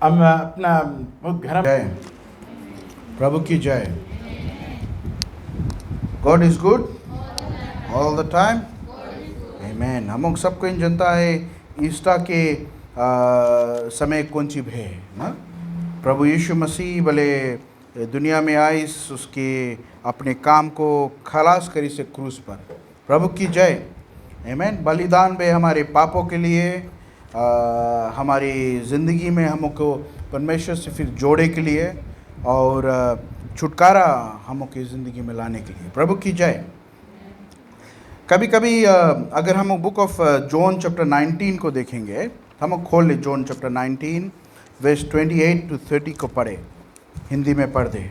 हम अपना घर जय प्रभु की जय। God is good all the time. Amen. हम लोग सबको इन जनता है ईस्टर के समय कौन सी है ना। प्रभु यीशु मसीह भले दुनिया में आए उसके अपने काम को खलास करी से क्रूस पर। प्रभु की जय। आमेन। बलिदान बे हमारे पापों के लिए हमारी ज़िंदगी में हमको परमेश्वर से फिर जोड़े के लिए और छुटकारा हम की ज़िंदगी में लाने के लिए। प्रभु की जय। कभी कभी अगर हम बुक ऑफ जॉन चैप्टर 19 को देखेंगे, हम खोल ले जॉन चैप्टर 19 वर्स 28 to 30 को पढ़े, हिंदी में पढ़ दे।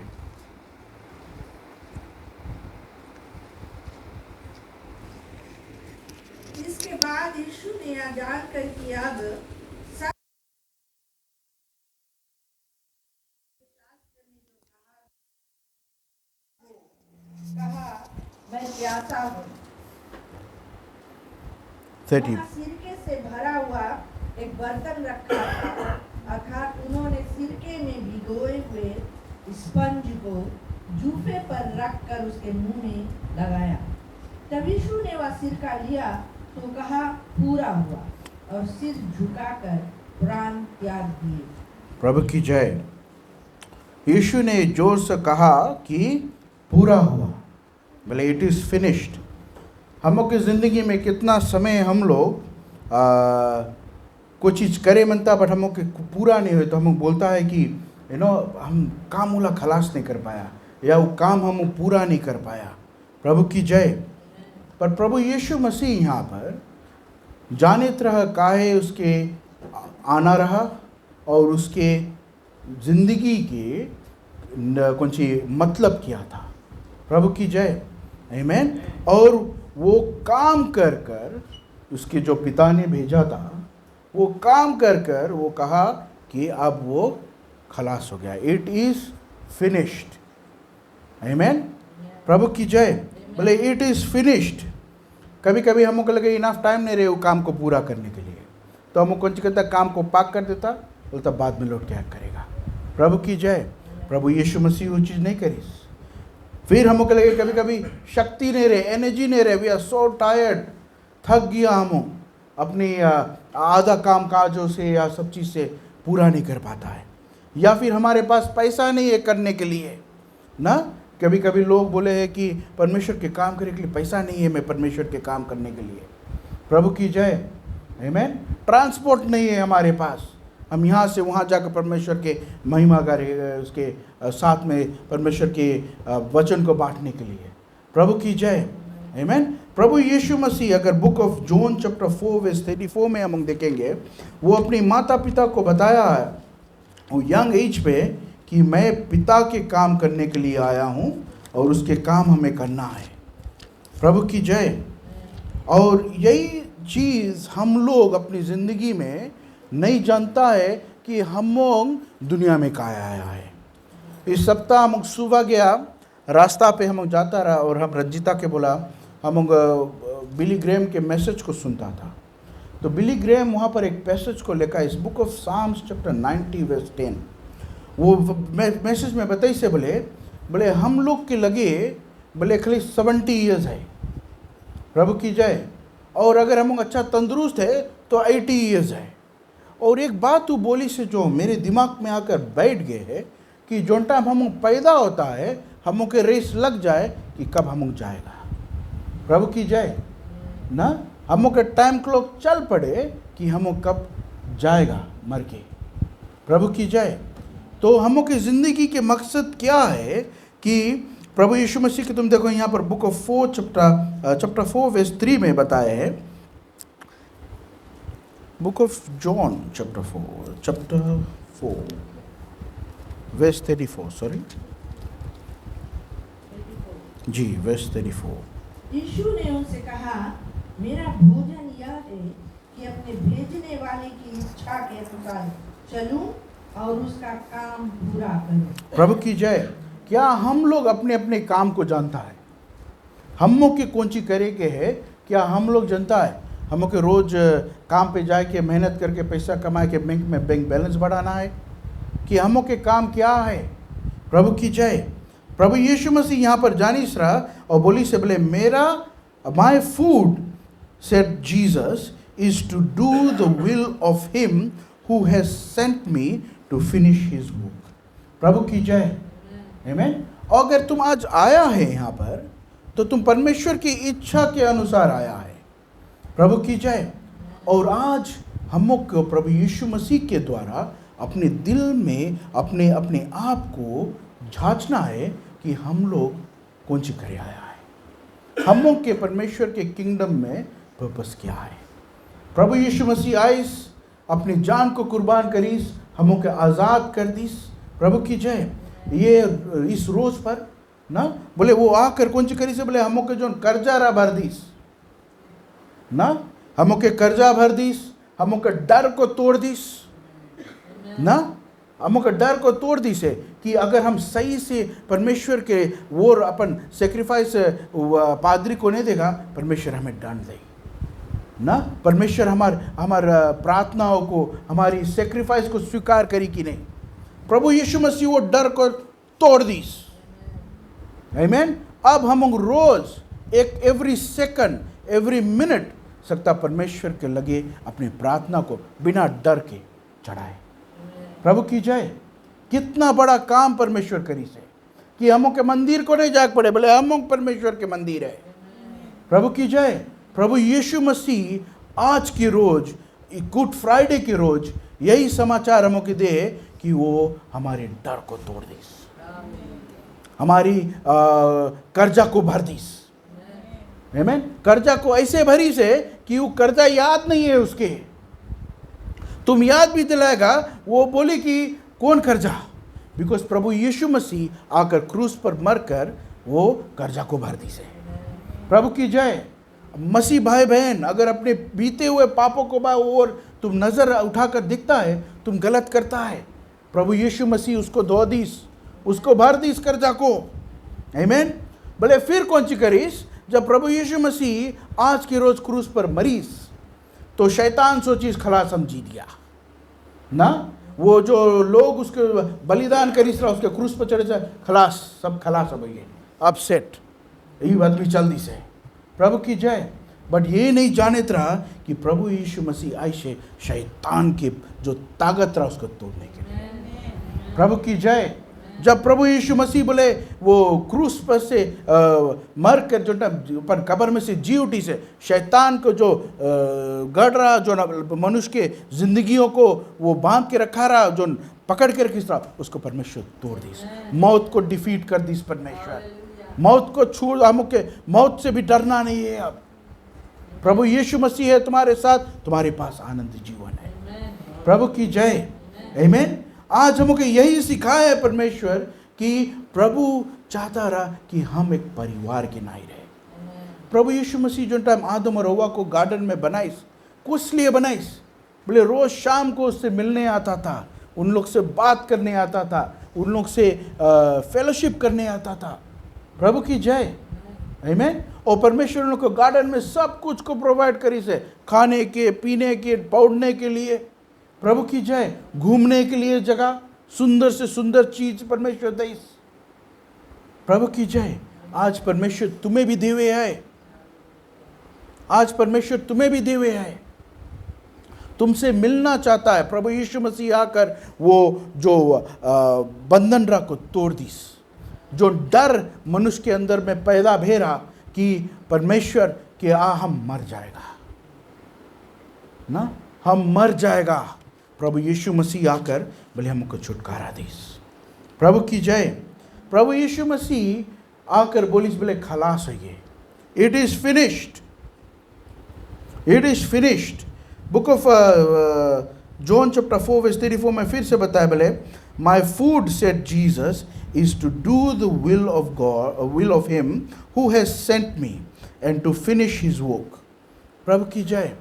इसके बाद यीशु ने यह जानकर कि अब कहा, मैं प्यासा हूँ। 30 वहाँ सिरके से भरा हुआ एक बर्तन रखा था, अर्थात उन्होंने सिरके में भिगोए हुए स्पंज को जूफे पर रखकर उसके मुंह में लगाया। तब यीशु ने वह सिरका लिया तो कहा, पूरा हुआ, और सिर झुकाकर प्राण त्याग दिए। प्रभु की जय। यीशु ने जोर से कहा कि पूरा हुआ, बोले इट इज़ फिनिश्ड। हम लोग की ज़िंदगी में कितना समय हम लोग कोई चीज़ करे मनता बट हम लोग के पूरा नहीं हुए तो हम बोलता है कि हम काम वाला खलास नहीं कर पाया या वो काम हम पूरा नहीं कर पाया। प्रभु की जय। पर प्रभु यीशु मसीह यहाँ पर जाने तरह काहे उसके आना रहा और उसके ज़िंदगी के कौन सी मतलब किया था। प्रभु की जय। आमेन। और वो काम कर कर उसके जो पिता ने भेजा था वो काम कर कर वो कहा कि अब वो खलास हो गया, इट इज़ फिनिश्ड। आमेन। प्रभु की जय। बोले इट इज़ फिनिश्ड। कभी कभी हमको लगे इनफ टाइम नहीं रहे वो काम को पूरा करने के लिए, तो हमको कौन कहता काम को पाक कर देता, बोलता बाद में लौट क्या करेगा। प्रभु की जय। प्रभु यीशु मसीह वो चीज़ नहीं करी। फिर हमको लगे कभी कभी शक्ति नहीं रहे, एनर्जी नहीं रहे, वी आर सो टायर्ड, थक गया हम अपनी आधा काम काजों से या सब चीज़ से पूरा नहीं कर पाता है, या फिर हमारे पास पैसा नहीं है करने के लिए ना। कभी कभी लोग बोले हैं कि परमेश्वर के काम करने के लिए पैसा नहीं है, मैं परमेश्वर के काम करने के लिए। प्रभु की जय। आमेन। ट्रांसपोर्ट नहीं है हमारे पास, हम यहाँ से वहाँ जाकर परमेश्वर के महिमा करें, उसके साथ में परमेश्वर के वचन को बांटने के लिए। प्रभु की जय। आमेन। प्रभु यीशु मसीह अगर book of John chapter 4 verse 34 में हम देखेंगे, वो अपनी माता पिता को बताया है वो यंग एज पे कि मैं पिता के काम करने के लिए आया हूँ और उसके काम हमें करना है। प्रभु की जय। और यही चीज़ हम लोग अपनी ज़िंदगी में नहीं जानता है कि हम लोग दुनिया में कहाँ आया है। इस सप्ताह हम सुबह गया रास्ता पे हम जाता रहा और हम रंजिता के बोला, हम बिली ग्रेम के मैसेज को सुनता था, तो बिली ग्रेम वहाँ पर एक पैसेज को लेकर इस book of Psalms chapter 90 verse 10 वो मैसेज में बताई से बोले हम लोग के लगे बोले खाली 70 ईयर्स है। प्रभु की जय। और अगर हम अच्छा तंदुरुस्त है तो 80 ईयर्स है। और एक बात वो बोली से जो मेरे दिमाग में आकर बैठ गए है कि जो टाइम हम पैदा होता है हम के रेस लग जाए कि कब हम जाएगा। प्रभु की जय ना। हम के टाइम क्लॉक चल पड़े कि हम कब जाएगा मर के। प्रभु की जय। तो हम की ज़िंदगी के मकसद क्या है कि प्रभु यीशु मसीह के तुम देखो यहाँ पर बुक ऑफ 4 चैप्टर 4 वर्स 3 में बताए हैं। Book of John chapter 4 verse 34 sorry जी वर्स 34। यीशु ने उनसे कहा, मेरा भोजन यह है कि अपने भेजने वाले की इच्छा के अनुसार चलूं और उसका काम पूरा करूं। प्रभु की जय। क्या हम लोग अपने अपने काम को जानता है, हम लोग की कौन सी करे के है, क्या हम लोग जानता है। हम लोग के रोज़ काम पे जाए के मेहनत करके पैसा कमाए के बैंक में बैंक बैलेंस बढ़ाना है, कि हमों के काम क्या है। प्रभु की जय। प्रभु यीशु मसीह यहाँ पर जानिस रहा और बोली से बोले मेरा my food said Jesus is to do the will of him who has sent me to finish his work. प्रभु की जय। आमीन। अगर तुम आज आया है यहाँ पर तो तुम परमेश्वर की इच्छा के अनुसार आया है। प्रभु की जय। और आज हमों को प्रभु यीशु मसीह के द्वारा अपने दिल में अपने अपने आप को झांचना है कि हम लोग कौन सी करे आया है, हमों के परमेश्वर के किंगडम में पर्पस क्या है। प्रभु यीशु मसीह आइस, अपनी जान को कुर्बान करीस, हमों के आज़ाद कर दीस। प्रभु की जय। ये इस रोज़ पर ना बोले वो आकर कौन सी करी से बोले हमों के जो कर्जा रा भर दीस ना, हमों के कर्जा भर दीस, हमों के डर को तोड़ दीस ना, हमों के डर को तोड़ दी से कि अगर हम सही से परमेश्वर के वो अपन सेक्रीफाइस पादरी को नहीं देगा, परमेश्वर हमें दंड देगी ना, परमेश्वर हमार प्रार्थनाओं को, हमारी सेक्रीफाइस को स्वीकार करी कि नहीं। प्रभु यीशु मसीह वो डर को तोड़ दीस। आमीन। अब हम रोज एक एवरी सेकंड एवरी मिनट सकता परमेश्वर के लगे अपनी प्रार्थना को बिना डर के चढ़ाए। प्रभु की जय। कितना बड़ा काम परमेश्वर करी से कि हमों के मंदिर को नहीं जाग पड़े, बोले हमों परमेश्वर के मंदिर है। प्रभु की जय। प्रभु यीशु मसीह आज की रोज गुड फ्राइडे की रोज यही समाचार हमों के दे कि वो हमारे डर को तोड़ दीस, हमारी कर्जा को भर दीस। आमीन। कर्जा को ऐसे भरी से कि वो कर्जा याद नहीं है उसके, तुम याद भी दिलाएगा वो बोले कि कौन कर्जा, बिकॉज प्रभु यीशु मसीह आकर क्रूस पर मरकर वो कर्जा को भर दी से। प्रभु की जय। मसीह भाई बहन अगर अपने बीते हुए पापों को और तुम नजर उठाकर दिखता है तुम गलत करता है, प्रभु यीशु मसीह उसको धो दीस, उसको भर दीस कर्जा को। आमीन। बोले फिर कौन सी करीस, जब प्रभु यीशु मसीह आज की रोज क्रूस पर मरीस तो शैतान सोचीस खलास हम जीत गया ना, वो जो लोग उसके बलिदान करीस रहा उसके क्रूस पर चढ़े जाए खलास, सब खलास हो गई, अपसेट यही बात भी चल दी से। प्रभु की जय। बट ये नहीं जानत रहा कि प्रभु यीशु मसीह आइसे शैतान के जो ताकत रहा उसको तोड़ने के लिए। प्रभु की जय। जब प्रभु यीशु मसीह बोले वो क्रूस पर से मर कर जो पर कब्र में से जी उठी से शैतान को जो गढ़ रहा, जो मनुष्य के जिंदगियों को वो बांध के रखा रहा, जो पकड़ के रखी रहा, उसको परमेश्वर तोड़ दीस, मौत को डिफीट कर दीस परमेश्वर। मौत को छू, हम के मौत से भी डरना नहीं है। अब प्रभु यीशु मसीह है तुम्हारे साथ, तुम्हारे पास आनंद जीवन है। प्रभु की जय। आमीन। आज हमको यही सिखाया है परमेश्वर कि प्रभु चाहता रहा कि हम एक परिवार के नाई रहे। प्रभु यीशु मसीह जो टाइम आदम और हव्वा को गार्डन में बनाइस, किस लिए बनाइस, बोले रोज शाम को उससे मिलने आता था, उन लोग से बात करने आता था, उन लोग से फेलोशिप करने आता था। प्रभु की जय। आमीन। और परमेश्वर लोग को गार्डन में सब कुछ को प्रोवाइड करी से, खाने के, पीने के, पौड़ने के लिए। प्रभु की जय। घूमने के लिए जगह, सुंदर से सुंदर चीज परमेश्वर देस। प्रभु की जय। आज परमेश्वर तुम्हें भी देवे है, आज परमेश्वर तुम्हें भी देवे है, तुमसे मिलना चाहता है। प्रभु यीशु मसीह आकर वो जो बंधन रा को तोड़ दीस, जो डर मनुष्य के अंदर में पैदा भेरा कि परमेश्वर के हम मर जाएगा ना, हम मर जाएगा। प्रभु यीशु मसीह आकर बोले हमको छुटकारा दीस। प्रभु की जय। प्रभु यीशु मसीह आकर बोलिस बोले खलास है ये, it is finished, it is finished. Book of John chapter 4 verse 34 में फिर से बताया बोले my food said Jesus is to do the will of God, will of him who has sent me and to finish his work. प्रभु की जय।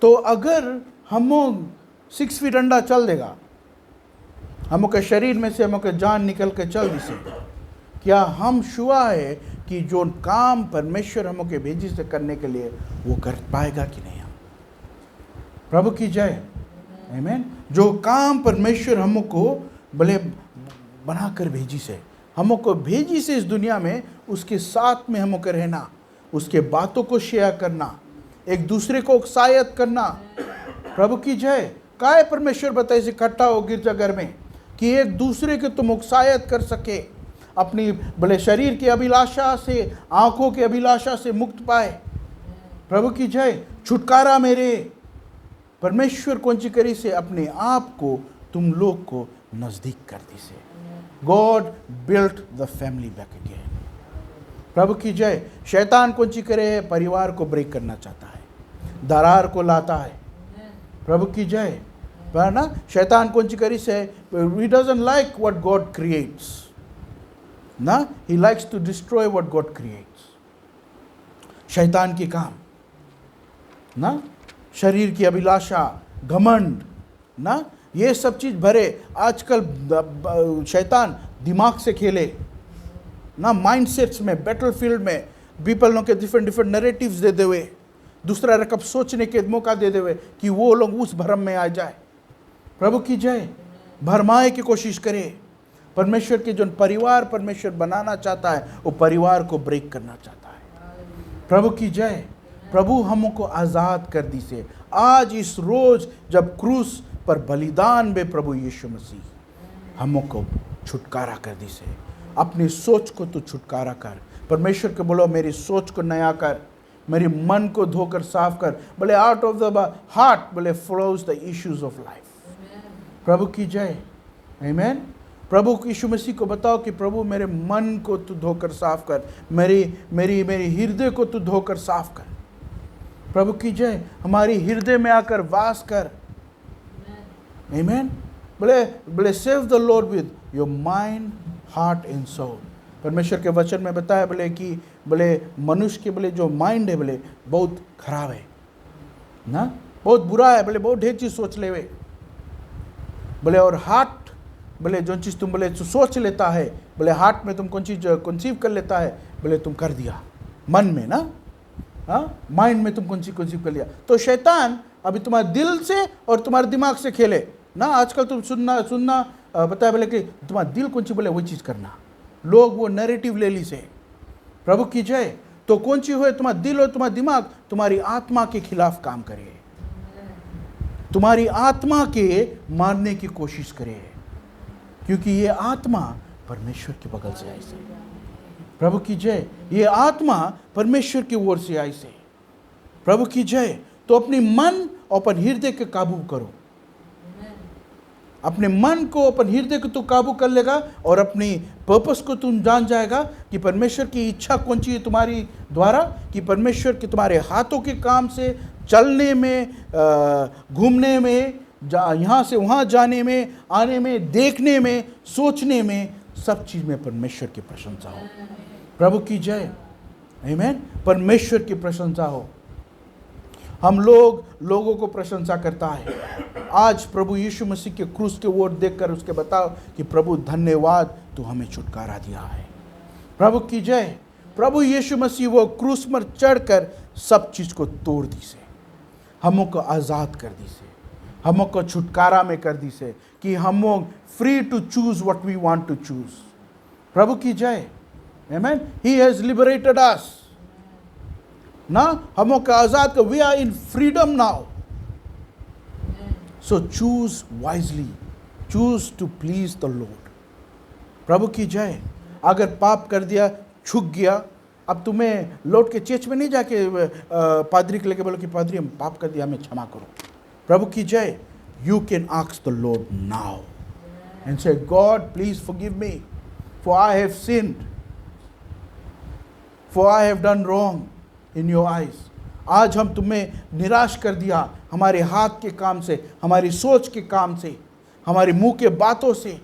तो अगर हम 6 फीट अंडा चल देगा, हम के शरीर में से हम के जान निकल के चल दिसे, क्या हम शुआ है कि जो काम परमेश्वर हम के भेजी से करने के लिए वो कर पाएगा कि नहीं हम। प्रभु की जय। आमीन। जो काम परमेश्वर हमको भले बनाकर भेजी से, हमको भेजी से इस दुनिया में, उसके साथ में हमको रहना, उसके बातों को शेयर करना, एक दूसरे को उत्साहित करना। प्रभु की जय। काय परमेश्वर बताए से इकट्ठा हो गिरजाघर में कि एक दूसरे के तुम उत्साहित कर सके, अपनी भले शरीर की अभिलाषा से, आंखों की अभिलाषा से मुक्त पाए। प्रभु की जय। छुटकारा मेरे परमेश्वर कौन ची करी से अपने आप को तुम लोग को नजदीक कर दी से। God built the family back again. प्रभु की जय। शैतान कौन ची करे है, परिवार को ब्रेक करना चाहता है, दरार को लाता है। प्रभु की जय। पर ना शैतान कौन ची करी से, he doesn't like what God creates ना, he likes to destroy what God creates। शैतान की काम ना, शरीर की अभिलाषा, घमंड ना, ये सब चीज भरे। आजकल शैतान दिमाग से खेले ना, माइंडसेट्स में, बैटलफील्ड में पीपल के डिफरेंट नैरेटिव्स दे देवे, दूसरा रकम सोचने के मौका दे देवे कि वो लोग उस भ्रम में आ जाए। प्रभु की जय। भरमाए की कोशिश करे। परमेश्वर के जो परिवार परमेश्वर बनाना चाहता है, वो परिवार को ब्रेक करना चाहता है। प्रभु की जय। प्रभु हमको आज़ाद कर दी से। आज इस रोज जब क्रूस पर बलिदान में प्रभु यीशु मसीह हमको छुटकारा कर दी से। अपनी सोच को तो छुटकारा कर। परमेश्वर को बोलो मेरी सोच को नया कर, मेरे मन को धोकर साफ कर। बोले आउट ऑफ द हार्ट बोले flows the issues of life. प्रभु की जय। आमीन। प्रभु यीशु मसीह को बताओ कि प्रभु मेरे मन को तू धोकर साफ कर, मेरी हृदय को तू धोकर साफ कर। प्रभु की जय। हमारी हृदय में आकर वास कर। आमीन। बोले save the Lord with your mind, heart and soul. परमेश्वर के वचन में बताया बोले कि बोले मनुष्य के बोले जो माइंड है बोले बहुत खराब है ना, बहुत बुरा है, बोले बहुत ढेर चीज सोच लेवे बोले। और हार्ट बोले जो चीज़ तुम बोले सोच लेता है, बोले हार्ट में तुम कौन चीज़ कंसीव कर लेता है, बोले तुम कर दिया मन में ना, हाँ माइंड में तुम कौन चीज कंसीव कर लिया। तो शैतान अभी तुम्हारे दिल से और तुम्हारे दिमाग से खेले ना। आजकल तुम सुनना बताया बोले कि तुम्हारा दिल कौन सी बोले वही चीज़ करना, लोग वो नैरेटिव ले ली से। प्रभु की जय। तो कौन सी हो, तुम्हारा दिल और तुम्हारा दिमाग तुम्हारी आत्मा के खिलाफ काम करे, तुम्हारी आत्मा के मारने की कोशिश करे, क्योंकि ये आत्मा परमेश्वर के बगल से आई से। प्रभु की जय। ये आत्मा परमेश्वर की ओर से आई से। प्रभु की जय। तो अपनी मन और अपन हृदय के काबू करो। अपने मन को अपन हृदय को तू काबू कर लेगा और अपनी पर्पस को तुम जान जाएगा कि परमेश्वर की इच्छा कौन सी है तुम्हारी द्वारा, कि परमेश्वर के तुम्हारे हाथों के काम से, चलने में, घूमने में, यहाँ से वहाँ जाने में, आने में, देखने में, सोचने में, सब चीज़ में परमेश्वर की प्रशंसा हो। प्रभु की जय। आमीन। परमेश्वर की प्रशंसा हो। हम लोगों को प्रशंसा करता है। आज प्रभु यीशु मसीह के क्रूस के ओर देखकर उसके बताओ कि प्रभु धन्यवाद तू हमें छुटकारा दिया है। प्रभु की जय। प्रभु यीशु मसीह वो क्रूस पर चढ़कर सब चीज़ को तोड़ दी से, हमको आज़ाद कर दी से, हमको छुटकारा में कर दी से, कि हम free to choose what we want to choose. प्रभु की जय। आमीन। ही हैज लिबरेटेड अस ना, हमको आज़ाद कर। We are in freedom now. So choose wisely, choose to please the Lord. प्रभु की जय। अगर पाप कर दिया, छूट गया, अब तुम्हें लौट के चर्च में नहीं जाके पादरी के लेके बोलो कि पादरी हम पाप कर दिया, हमें क्षमा करो। प्रभु की जय। You can ask the Lord now and say God please forgive me, for I have sinned, for I have done wrong in your eyes. आज हम तुम्हें निराश कर दिया, हमारे हाथ के काम से, हमारी सोच के काम से, हमारे मुंह के बातों से।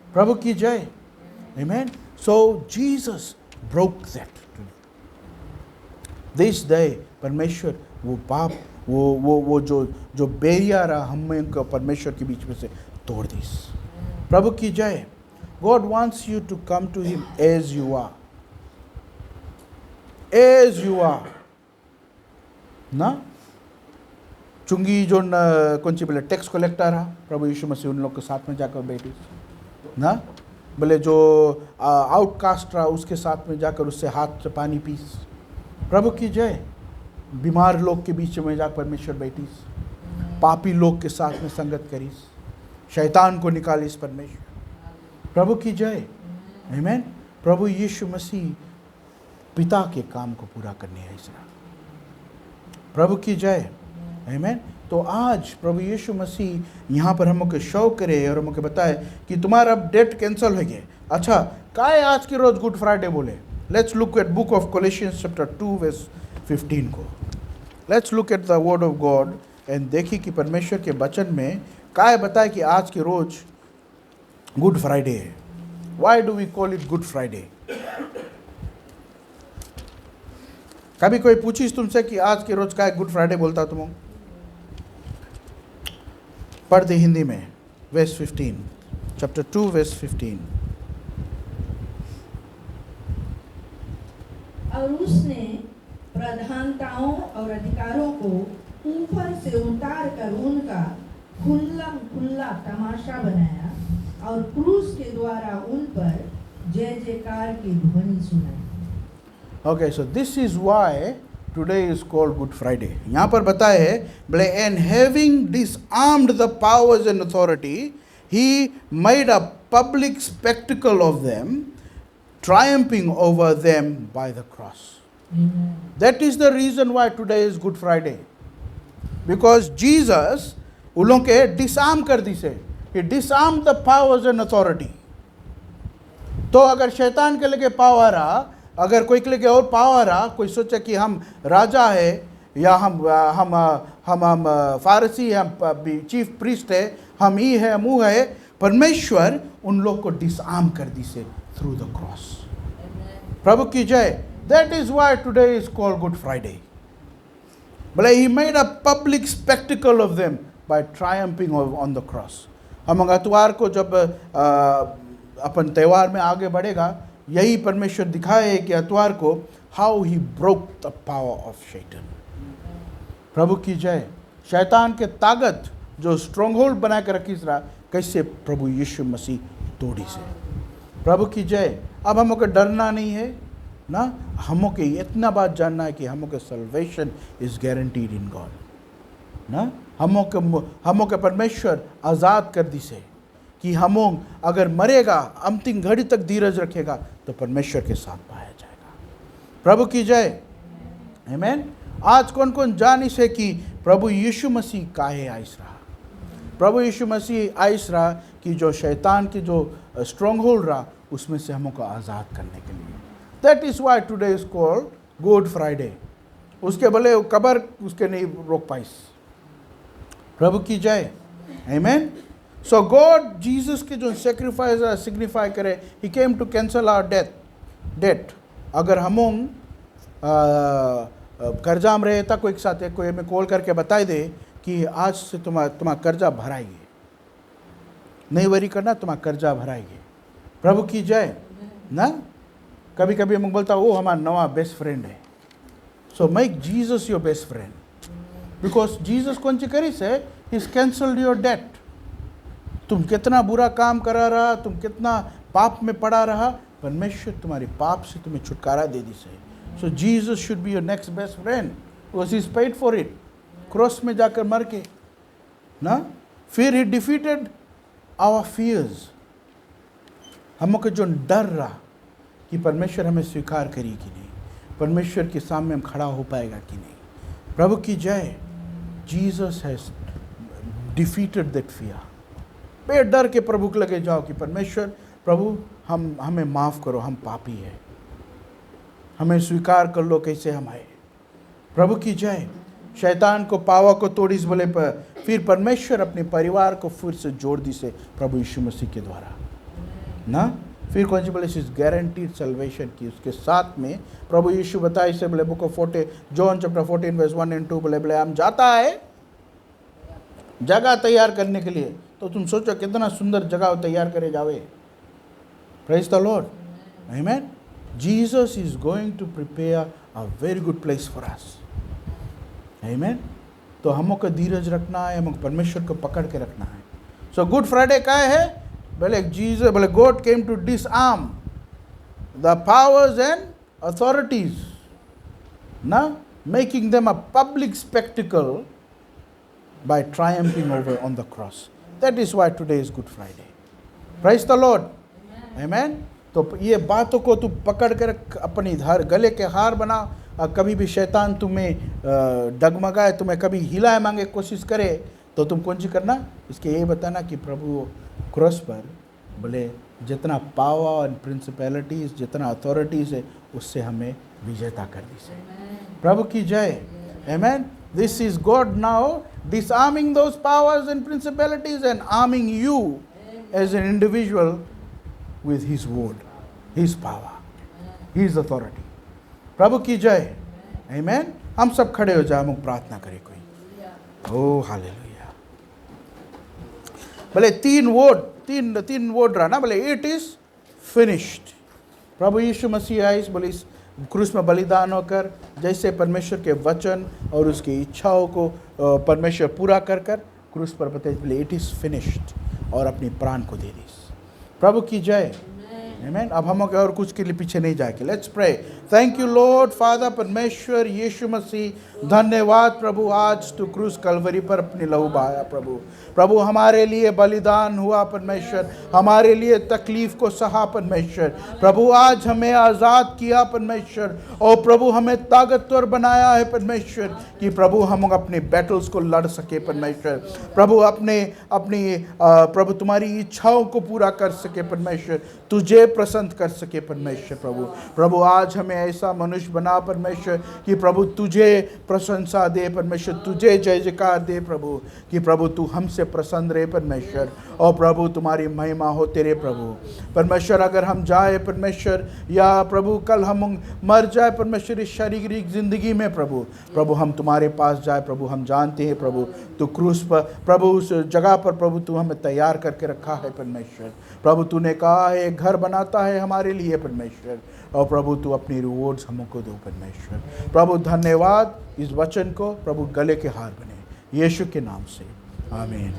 प्रभु की जय। आमीन। So Jesus broke that. This day परमेश्वर वो पाप, वो जो बैरियर रहा हमें को परमेश्वर के बीच में से तोड़ दी। प्रभु की जय। God wants you to come to him as you are, as you are ना। चुंगी जो कौन सी बोले टैक्स कलेक्टर है, प्रभु यीशु मसीह उन लोग के साथ में जाकर बैठी ना, बोले जो आउटकास्ट रहा उसके साथ में जाकर उससे हाथ से पानी पीस। प्रभु की जय। बीमार लोग के बीच में जाकर परमेश्वर बैठीस, पापी लोग के साथ में संगत करीस, शैतान को निकालिस परमेश्वर। प्रभु की जय। आमीन। प्रभु यीशु मसीह पिता के काम को पूरा करने है इस राह। प्रभु की जय। आमीन। तो आज प्रभु यीशु मसीह यहाँ पर हमको शो करे और हमको बताए कि तुम्हारा डेट कैंसिल हो गया। अच्छा, काय आज के रोज गुड फ्राइडे बोले? Let's look at book of Colossians chapter 2 verse 15 को। Let's look at the word of God and देखिए कि परमेश्वर के वचन में काय बताए कि आज के रोज गुड फ्राइडे है। Why do we call it good Friday? कभी कोई पूछिस तुमसे कि आज के रोज काय गुड फ्राइडे बोलता तुम? पढ़ दे हिंदी में वर्स 15, चैप्टर 2 वर्स 15। और उसने प्रधानताओं और अधिकारों को ऊपर से उतार कर उनका खुल्ला तमाशा बनाया और क्रूस के द्वारा उन पर जय जयकार की ध्वनि सुनाई। Okay, so this is why today is called Good Friday. यहाँ पर बताए है बोले and having disarmed the powers and authority, he made a public spectacle of them, triumphing over them by the cross. That is the reason why today is Good Friday. Because Jesus उन लोगों के disarm कर दी से, he disarmed the powers and authority. तो अगर शैतान के लेके पावर आ, अगर कोई के लेके और पावर आ, कोई सोचे कि हम राजा है या हम फारसी है, हम चीफ प्रीस्ट है, हम ही है, हम वो है, परमेश्वर उन लोग को डिसआर्म कर दी से थ्रू द क्रॉस। प्रभु की जय। That is why today is called Good Friday. बोले he made a public spectacle of them by triumphing on the cross. हम अतवार को जब अपन त्यौहार में आगे बढ़ेगा, यही परमेश्वर दिखाए कि अतवार को how he broke the power of शैतान। प्रभु की जय। शैतान के ताकत जो स्ट्रॉन्ग होल्ड बना कर रखी रहा, कैसे प्रभु यीशु मसीह तोड़ी से। प्रभु की जय। अब हमको डरना नहीं है ना, हमको इतना बात जानना है कि हमको salvation is guaranteed in God ना। हमको परमेश्वर आज़ाद कर दी से कि हम अगर मरेगा, अंतिम घड़ी तक धीरज रखेगा तो परमेश्वर के साथ पाया जाएगा। प्रभु की जय। आमीन। आज कौन कौन जानी से कि प्रभु यीशु मसीह काहे आइस रहा? प्रभु यीशु मसीह आइस रहा कि जो शैतान की जो स्ट्रॉन्ग होल्ड रहा उसमें से हमको आज़ाद करने के लिए। That is why today is called Good Friday. उसके भले कबर उसके नहीं रोक पाइस। प्रभु की जय। आमीन। सो गॉड जीसस के जो सेक्रीफाइस सिग्निफाई करे, he came to cancel our debt. अगर हम कर्जा में रहे था, कोई एक साथ कोई हमें कॉल करके बताई दे कि आज से तुम्हारा कर्जा भराएंगे, नहीं वरी करना, तुम्हारा कर्जा भराएंगे। प्रभु की जय ना। कभी कभी हम बोलता वो हमारा नवा बेस्ट फ्रेंड है। So make Jesus your best friend, because Jesus कौन सी करी से, he is cancelled your debt. तुम कितना बुरा काम करा रहा, तुम कितना पाप में पड़ा रहा, परमेश्वर तुम्हारे पाप से तुम्हें छुटकारा दे दी से। So Jesus should be your next best friend, because he is paid for it. Cross में जाकर मर के ना, फिर ही डिफीटेड आवर फियर्स। हमको जो डर रहा कि परमेश्वर हमें स्वीकार करी कि नहीं, परमेश्वर के सामने हम खड़ा हो पाएगा कि नहीं। प्रभु की जय। Jesus has defeated that fear. बे डर के प्रभु के लगे जाओ कि परमेश्वर प्रभु हमें माफ़ करो, हम पापी है, हमें स्वीकार कर लो कैसे हम आए। प्रभु की जय। शैतान को पावा को तोड़ीस बोले पर फिर परमेश्वर अपने परिवार को फिर से जोड़ दी से प्रभु यीशु मसीह के द्वारा ना। फिर कौन सी बोले इस गारंटीड सल्वेशन की उसके साथ में प्रभु यीशु बताए से बोले book of 40 John chapter 14 verse 1 and 2 बोले हम जाता है जगह तैयार करने के लिए। तो तुम सोचो कितना सुंदर जगह तैयार करे जावे। Praise the Lord. आमीन। Jesus is going to prepare a very good place for us. आमीन। तो हमको धीरज रखना है, हमको परमेश्वर को पकड़ के रखना है। सो गुड फ्राइडे क्या है? बोले जीसस, बोले God came to disarm the powers and authorities, ना making them a public spectacle by triumphing over on the cross. That is why today is Good Friday. Praise the Lord. Amen. तो ये बातों को तू पकड़ कर अपनी गले के हार बना। कभी भी शैतान तुम्हें डगमगाए, तुम्हें कभी हिलाए मांगे कोशिश करे, तो तुम कौन सी करना? इसके ये बताना कि प्रभु क्रॉस पर बोले जितना पावर एंड प्रिंसिपैलिटीज, जितना अथॉरिटीज है, उससे हमें विजेता कर दी से। प्रभु की जय। Amen. This is God now disarming those powers and principalities and arming you as an individual with His word, His power, His authority. प्रभु की जय। Amen. हम सब खड़े हो जाए, हम प्रार्थना करें कोई। Oh hallelujah. बोले तीन वर्ड रहा ना, बोले इट इज फिनिश्ड। प्रभु यीशु मसीह आए, बोले इस क्रूस में बलिदान होकर जैसे परमेश्वर के वचन और उसकी इच्छाओं को परमेश्वर पूरा कर क्रूस पर बताए, बोले इट इज़ फिनिश्ड, और अपनी प्राण को दे दी। प्रभु की जय। आमीन। अब हम और कुछ के लिए पीछे नहीं जाएंगे। Let's pray. Thank you Lord father, परमेश्वर यीशु मसीह, धन्यवाद प्रभु, आज तू क्रूस कलवरी पर अपनी लहू बहाया प्रभु हमारे लिए बलिदान हुआ परमेश्वर, हमारे लिए तकलीफ को सहा परमेश्वर। प्रभु आज हमें आज़ाद किया परमेश्वर, और प्रभु हमें ताकतवर बनाया है परमेश्वर, कि प्रभु हम अपने बैटल्स को लड़ सके परमेश्वर। प्रभु अपनी प्रभु तुम्हारी इच्छाओं को पूरा कर सके परमेश्वर, तुझे प्रसन्न कर सके परमेश्वर। प्रभु आज हमें ऐसा मनुष्य बना परमेश्वर, कि प्रभु तुझे प्रशंसा दे परमेश्वर, तुझे जय जयकार दे प्रभु, कि प्रभु तू हमसे प्रसन्न रहे परमेश्वर, और प्रभु तुम्हारी महिमा हो तेरे प्रभु परमेश्वर। अगर हम जाए परमेश्वर, या प्रभु कल हम मर जाए परमेश्वर इस शारीरिक जिंदगी में प्रभु हम तुम्हारे पास जाए प्रभु, हम जानते हैं प्रभु तू क्रूस पर प्रभु उस जगह पर प्रभु तू हमें तैयार करके रखा है परमेश्वर। प्रभु तूने कहा है घर बनाता है हमारे लिए परमेश्वर, और प्रभु तू अपनी रिवॉर्ड्स हमको दो परमेश्वर। प्रभु धन्यवाद इस वचन को प्रभु गले के हार बने, यीशु के नाम से आमीन।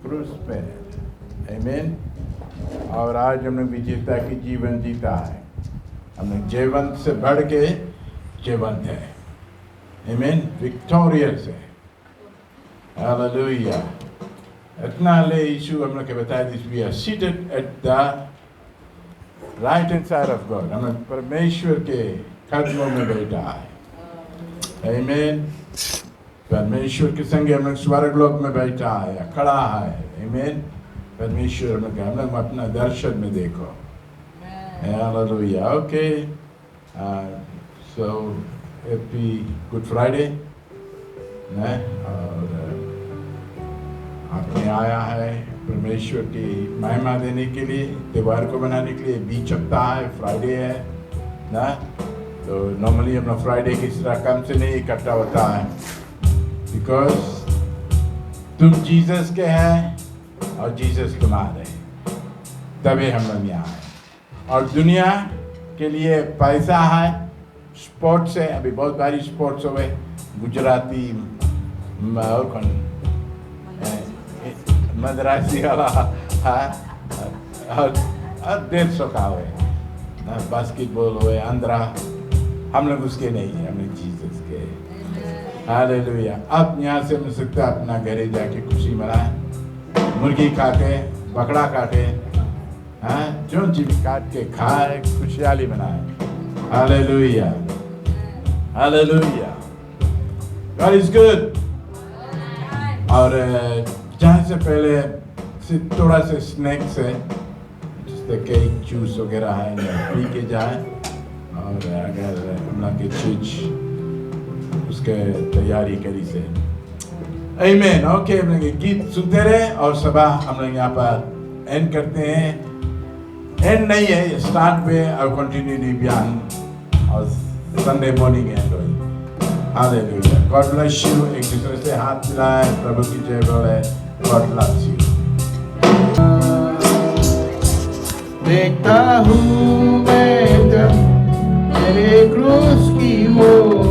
क्रूस पे आमीन। और आज हमने विजेता की जीवन जीता है, हमने जीवन से बढ़ के जीवंत है। आमीन। विक्टोरियस है। हालेलुया। इतना ले यीशु हम लोग के बताया, this we are seated at the right hand side of God, हम परमेश्वर के कदमों में बैठा है। आमीन। परमेश्वर के संग हम लोग स्वर्ग लोक में बैठा है, खड़ा है। आमीन। परमेश्वर हम लोग अपना दर्शन में देखो। Hallelujah. Okay, so happy good Friday. और आपने आया है परमेश्वर की महिमा देने के लिए, त्यौहार को मनाने के लिए। बीच हफ्ता है, फ्राइडे है ना, तो नॉर्मली अपना फ्राइडे किस तरह कम से नहीं इकट्ठा होता है, बिकॉज तुम जीसस के हैं और जीसस तुम्हारे, तभी हम लोग यहाँ हैं। और दुनिया के लिए पैसा है, स्पोर्ट्स है, अभी बहुत बारी स्पोर्ट्स हो गए, गुजराती और कौन मद्रासी वाला और 150 का हुए, बास्केटबॉल हुए, आंध्रा। हम लोग उसके नहीं हैं, हम लोग जीसस के। हालेलुया। अब यहाँ से मिल सकता है अपना घरे जाके खुशी मनाए, मुर्गी काटे, बकरा काटे, हाँ जो चीज काट के खाए, खुशहाली मनाए। Hallelujah. Hallelujah. God is good। और जाने से पहले थोड़ा सा स्नैक्स है, जैसे केक जूस वगैरह है, पी के जाए। और अगर हम लोग की चीज उसके तैयारी करी से। आमीन। ओके, हम लोग गीत सुनते रहे और सभा हम लोग यहाँ पर एंड करते हैं। एंड नहीं है, स्टार्ट पे और कंटिन्यू नहीं, बयान और संडे मॉर्निंग एंड हुई। हालेलुया। God bless you. एक दूसरे से हाथ मिलाए, प्रभु की जय बोले। God bless you. देखता हूँ मैं जब मेरे क्रूस की वो